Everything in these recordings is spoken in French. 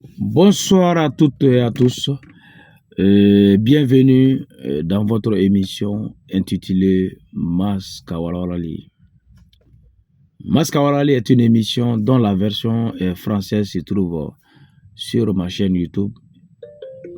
Bonsoir à toutes et à tous. Bienvenue dans votre émission intitulée Mas Kawarali. Mas Kawarali est une émission dont la version française se trouve sur ma chaîne YouTube,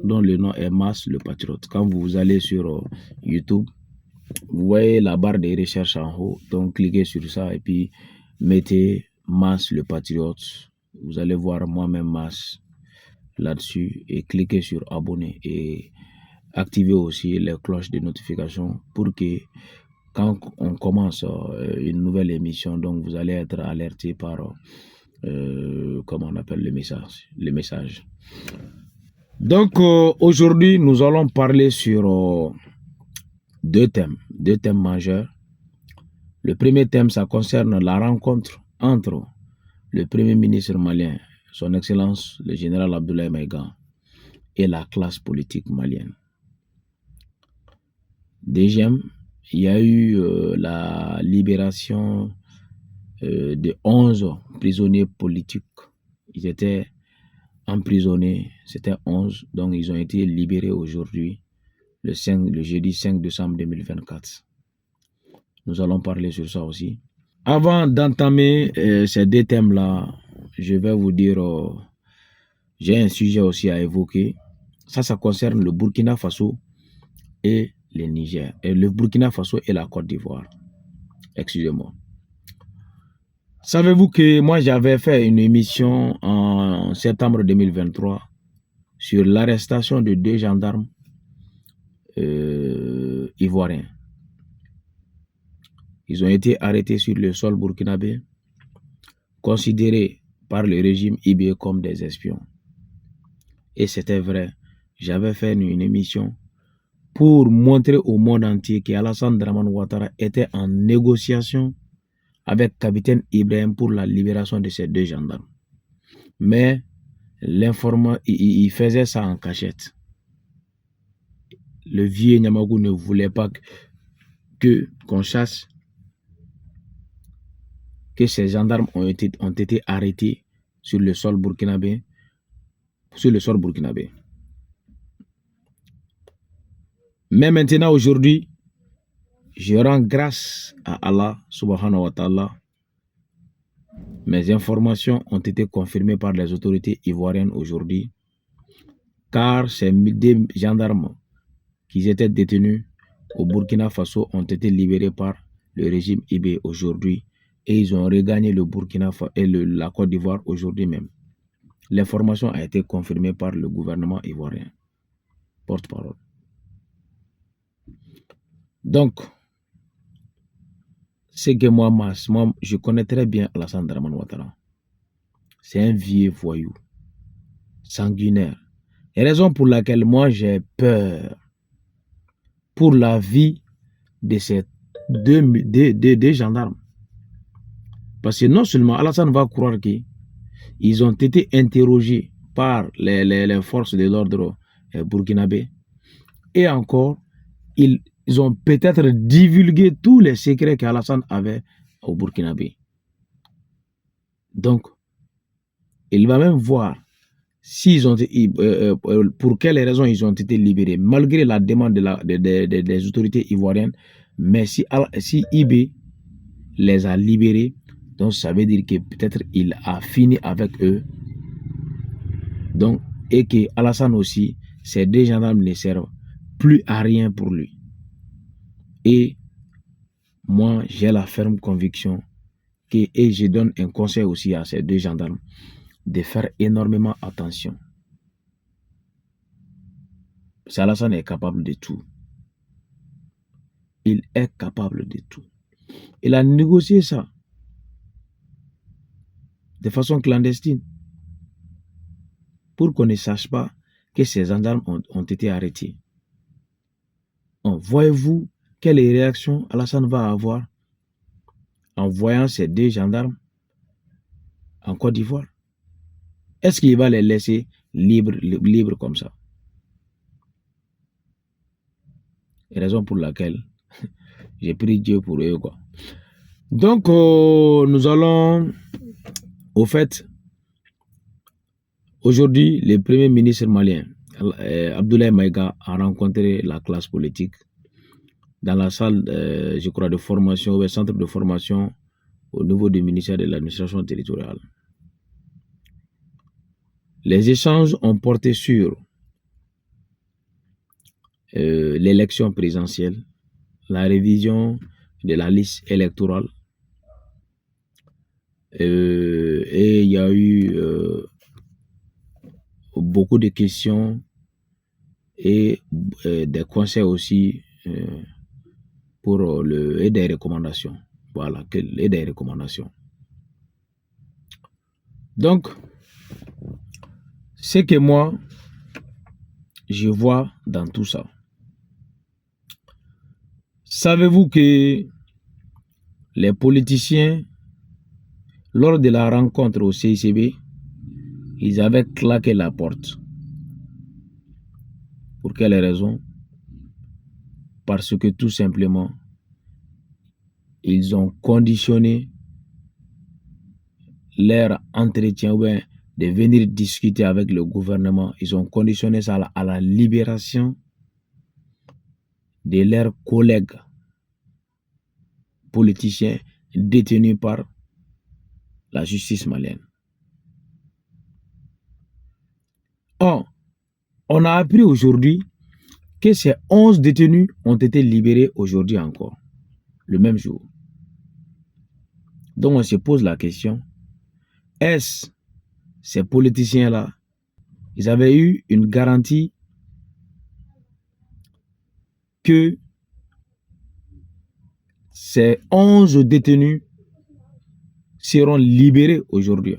dont le nom est Mas le Patriote. Quand vous allez sur YouTube, vous voyez la barre de recherche en haut. Donc cliquez sur ça et puis mettez Mas le Patriote. Vous allez voir moi-même Mas là-dessus et cliquez sur abonner et activez aussi les cloches de notification pour que quand on commence une nouvelle émission, donc vous allez être alerté par comment on appelle le message. Donc aujourd'hui nous allons parler sur deux thèmes majeurs. Le premier thème, ça concerne la rencontre entre le premier ministre malien, son excellence le général Abdoulaye Maïga, et la classe politique malienne. Deuxième, il y a eu la libération de 11 prisonniers politiques. Ils étaient emprisonnés, c'était 11, donc ils ont été libérés aujourd'hui, le jeudi 5 décembre 2024. Nous allons parler sur ça aussi. Avant d'entamer ces deux thèmes-là, je vais vous dire, j'ai un sujet aussi à évoquer. Ça concerne le Burkina Faso et le Niger. Et le Burkina Faso et la Côte d'Ivoire. Excusez-moi. Savez-vous que moi j'avais fait une émission en septembre 2023 sur l'arrestation de deux gendarmes ivoiriens. Ils ont été arrêtés sur le sol burkinabé, considérés par le régime IB comme des espions. Et c'était vrai. J'avais fait une émission pour montrer au monde entier qu'Alassane Draman Ouattara était en négociation avec capitaine Ibrahim pour la libération de ces deux gendarmes. Mais l'informant, il faisait ça en cachette. Le vieux Nyamagou ne voulait pas qu'on chasse que ces gendarmes ont été arrêtés sur le sol burkinabé. Mais maintenant, aujourd'hui, je rends grâce à Allah subhanahu wa ta'ala. Mes informations ont été confirmées par les autorités ivoiriennes aujourd'hui, car ces deux gendarmes qui étaient détenus au Burkina Faso ont été libérés par le régime IB aujourd'hui et ils ont regagné le Burkina Faso et la Côte d'Ivoire aujourd'hui même. L'information a été confirmée par le gouvernement ivoirien. Porte-parole. Donc, c'est que moi, je connais très bien Alassane Draman Ouattara. C'est un vieux voyou, sanguinaire. Et raison pour laquelle moi j'ai peur pour la vie de ces deux gendarmes. Parce que non seulement Alassane va croire qu'ils ont été interrogés par les forces de l'ordre burkinabé, et encore, ils ont peut-être divulgué tous les secrets qu'Alassane avait au Burkinabé. Donc, il va même voir s'ils ont pour quelles raisons ils ont été libérés, malgré la demande des autorités ivoiriennes. Mais si IB les a libérés, donc ça veut dire que peut-être il a fini avec eux. Donc, et que Alassane aussi, ces deux gendarmes ne servent plus à rien pour lui. Et moi, j'ai la ferme conviction et je donne un conseil aussi à ces deux gendarmes de faire énormément attention. Alassane est capable de tout. Il est capable de tout. Il a négocié ça de façon clandestine pour qu'on ne sache pas que ces gendarmes ont été arrêtés. Voyez-vous quelle réaction Alassane va avoir en voyant ces deux gendarmes en Côte d'Ivoire? Est-ce qu'il va les laisser libres comme ça? Raison pour laquelle j'ai pris Dieu pour eux, quoi. Donc, nous allons, au fait, Aujourd'hui, le premier ministre malien, Abdoulaye Maïga, a rencontré la classe politique dans la salle, je crois, de formation, ou centre de formation au niveau du ministère de l'administration territoriale. Les échanges ont porté sur l'élection présidentielle, la révision de la liste électorale, et il y a eu beaucoup de questions et des conseils aussi pour et des recommandations. Voilà, et des recommandations. Donc, ce que moi, je vois dans tout ça. Savez-vous que les politiciens, lors de la rencontre au CICB, ils avaient claqué la porte. Pour quelle raison? Parce que tout simplement, ils ont conditionné leur entretien, ou bien de venir discuter avec le gouvernement, ils ont conditionné ça à la libération de leurs collègues politiciens détenus par la justice malienne. Or, on a appris aujourd'hui que ces 11 détenus ont été libérés aujourd'hui encore, le même jour. Donc on se pose la question, est-ce ces politiciens-là, ils avaient eu une garantie que ces 11 détenus seront libérés aujourd'hui?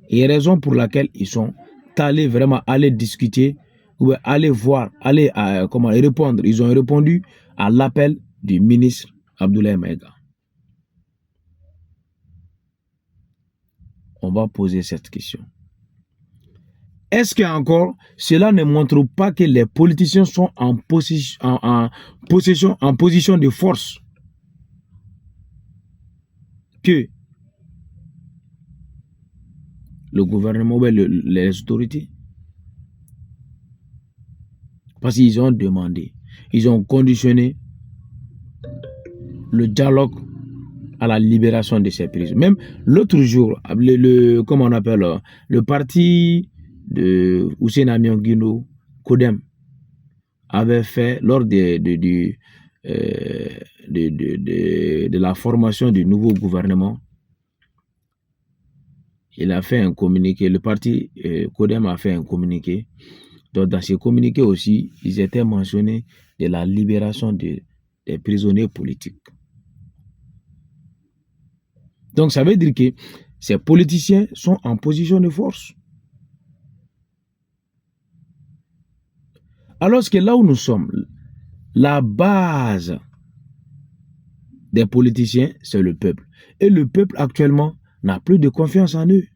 Et raison pour laquelle ils sont allés vraiment aller discuter, ou aller voir, aller comment répondre. Ils ont répondu à l'appel du ministre Abdoulaye Maïga. On va poser cette question. Est-ce que encore cela ne montre pas que les politiciens sont en position de force, que le gouvernement ou les autorités? Parce qu'ils ont demandé, ils ont conditionné le dialogue à la libération de ces prisonniers. Même l'autre jour, comment on appelle, le parti de Hussein Amion Guino, Kodem, avait fait lors de la formation du nouveau gouvernement, il a fait un communiqué, le parti Kodem a fait un communiqué. Donc dans ce communiqué aussi, ils étaient mentionnés de la libération des prisonniers politiques. Donc ça veut dire que ces politiciens sont en position de force. Alors que là où nous sommes, la base des politiciens, c'est le peuple. Et le peuple actuellement n'a plus de confiance en eux.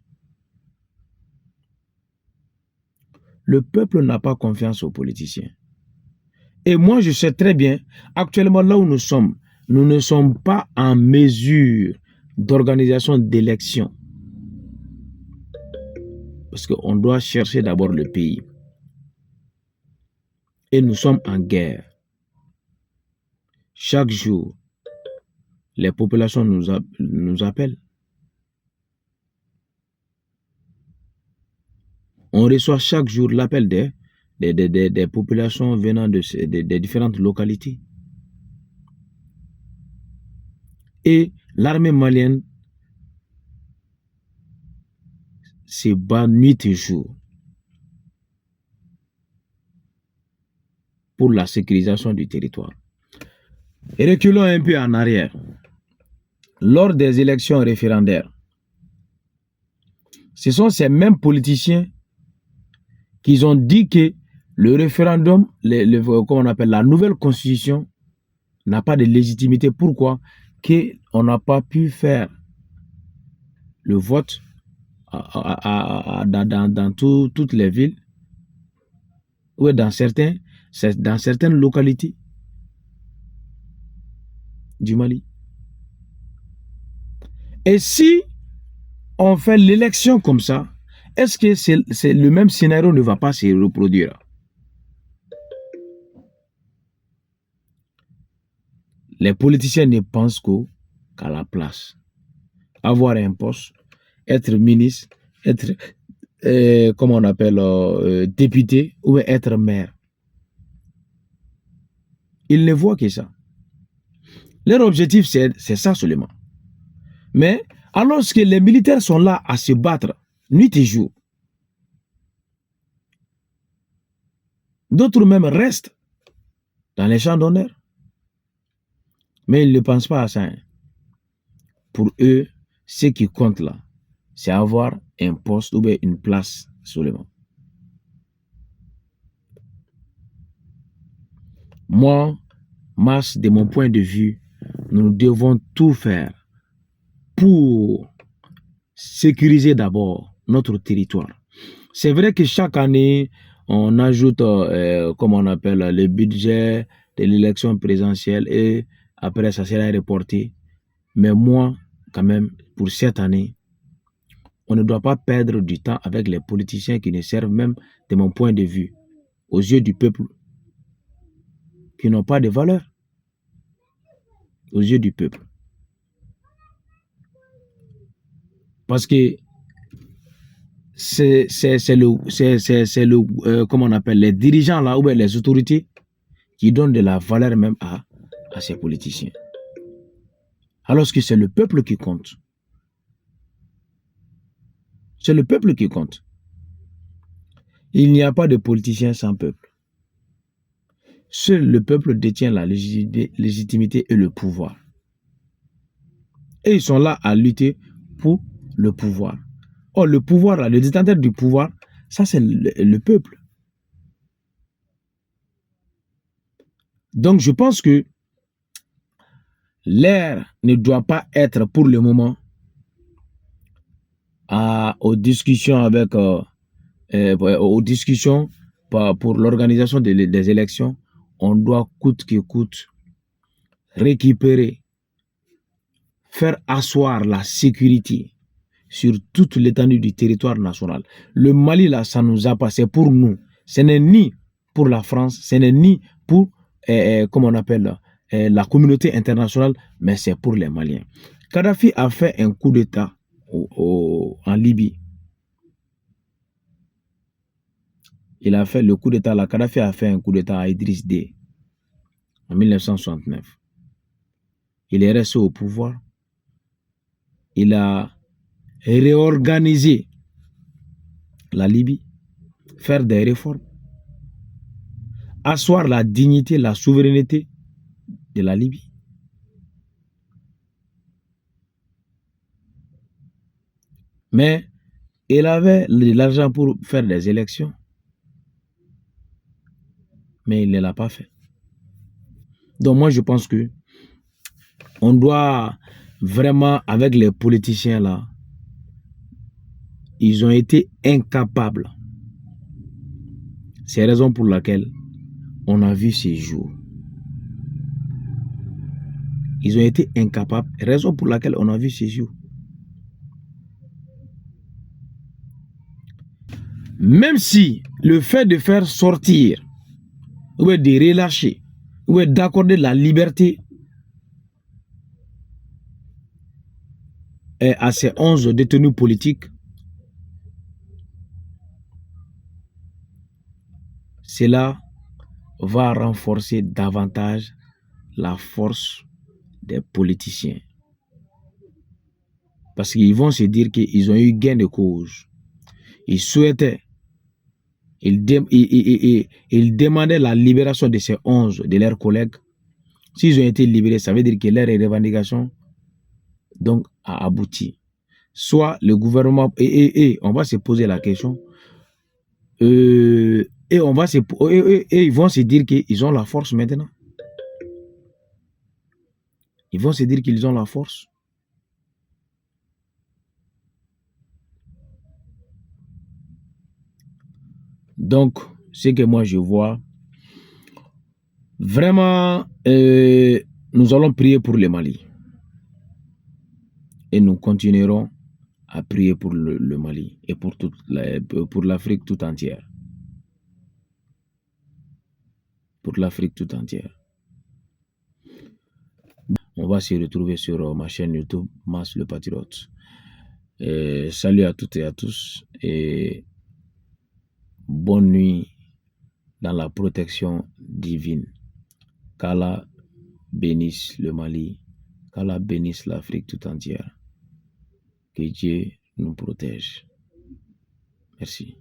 Le peuple n'a pas confiance aux politiciens. Et moi, je sais très bien, actuellement là où nous sommes, nous ne sommes pas en mesure d'organisation d'élections. Parce qu'on doit chercher d'abord le pays. Et nous sommes en guerre. Chaque jour, les populations nous appellent. On reçoit chaque jour l'appel des populations venant des différentes localités. Et l'armée malienne se bat nuit et jour pour la sécurisation du territoire. Et reculons un peu en arrière. Lors des élections référendaires, ce sont ces mêmes politiciens qui ont dit que le référendum, comment on appelle la nouvelle constitution, n'a pas de légitimité. Pourquoi? Qu'on n'a pas pu faire le vote dans toutes les villes, ou dans certaines localités du Mali. Et si on fait l'élection comme ça, est-ce que le même scénario ne va pas se reproduire? Les politiciens ne pensent qu'à la place. Avoir un poste, être ministre, être, comment on appelle, député ou être maire. Ils ne voient que ça. Leur objectif, c'est ça seulement. Mais alors que les militaires sont là à se battre nuit et jour, d'autres même restent dans les champs d'honneur. Mais ils ne pensent pas à ça. Hein. Pour eux, ce qui compte là, c'est avoir un poste ou bien une place seulement. Moi, Mas, de mon point de vue, nous devons tout faire pour sécuriser d'abord notre territoire. C'est vrai que chaque année, on ajoute, comme on appelle, le budget de l'élection présidentielle et après, ça sera reporté. Mais moi, quand même, pour cette année, on ne doit pas perdre du temps avec les politiciens qui ne servent même, de mon point de vue, aux yeux du peuple, qui n'ont pas de valeur aux yeux du peuple. Parce que c'est le comment on appelle, les dirigeants là, ou bien les autorités qui donnent de la valeur même à ces politiciens. Alors que c'est le peuple qui compte. C'est le peuple qui compte. Il n'y a pas de politicien sans peuple. Seul le peuple détient la légitimité et le pouvoir. Et ils sont là à lutter pour le pouvoir. Or, le pouvoir, là, le détenteur du pouvoir, ça c'est le peuple. Donc, je pense que l'ère ne doit pas être pour le moment aux discussions avec aux discussions pour l'organisation des élections. On doit coûte que coûte récupérer, faire asseoir la sécurité sur toute l'étendue du territoire national. Le Mali, là, ça nous a passé pour nous. Ce n'est ni pour la France, ce n'est ni pour, comment on appelle, la communauté internationale, mais c'est pour les Maliens. Kadhafi a fait un coup d'État en Libye. Il a fait le coup d'État, la Kadhafi a fait un coup d'État à Idriss Déby en 1969. Il est resté au pouvoir. Il a réorganisé la Libye, faire des réformes, asseoir la dignité, la souveraineté de la Libye. Mais il avait l'argent pour faire des élections. Mais il ne l'a pas fait. Donc moi, je pense que on doit vraiment, avec les politiciens là, ils ont été incapables. C'est la raison pour laquelle on a vu ces jours. Ils ont été incapables, raison pour laquelle on a vu ces jours. Même si le fait de faire sortir, ou de relâcher, ou d'accorder la liberté à ces 11 détenus politiques, cela va renforcer davantage la force des politiciens. Parce qu'ils vont se dire qu'ils ont eu gain de cause. Ils souhaitaient, ils demandaient la libération de ces 11, de leurs collègues. S'ils ont été libérés, ça veut dire que leur revendication donc, a abouti. Soit le gouvernement, et on va se poser la question, et ils vont se dire qu'ils ont la force maintenant. Ils vont se dire qu'ils ont la force. Donc, ce que moi je vois, vraiment, nous allons prier pour le Mali. Et nous continuerons à prier pour le Mali et pour l'Afrique tout entière. Pour l'Afrique tout entière. On va se retrouver sur ma chaîne YouTube, Mas le Patriote. Salut à toutes et à tous et bonne nuit dans la protection divine. Qu'Allah bénisse le Mali, qu'Allah bénisse l'Afrique tout entière. Que Dieu nous protège. Merci.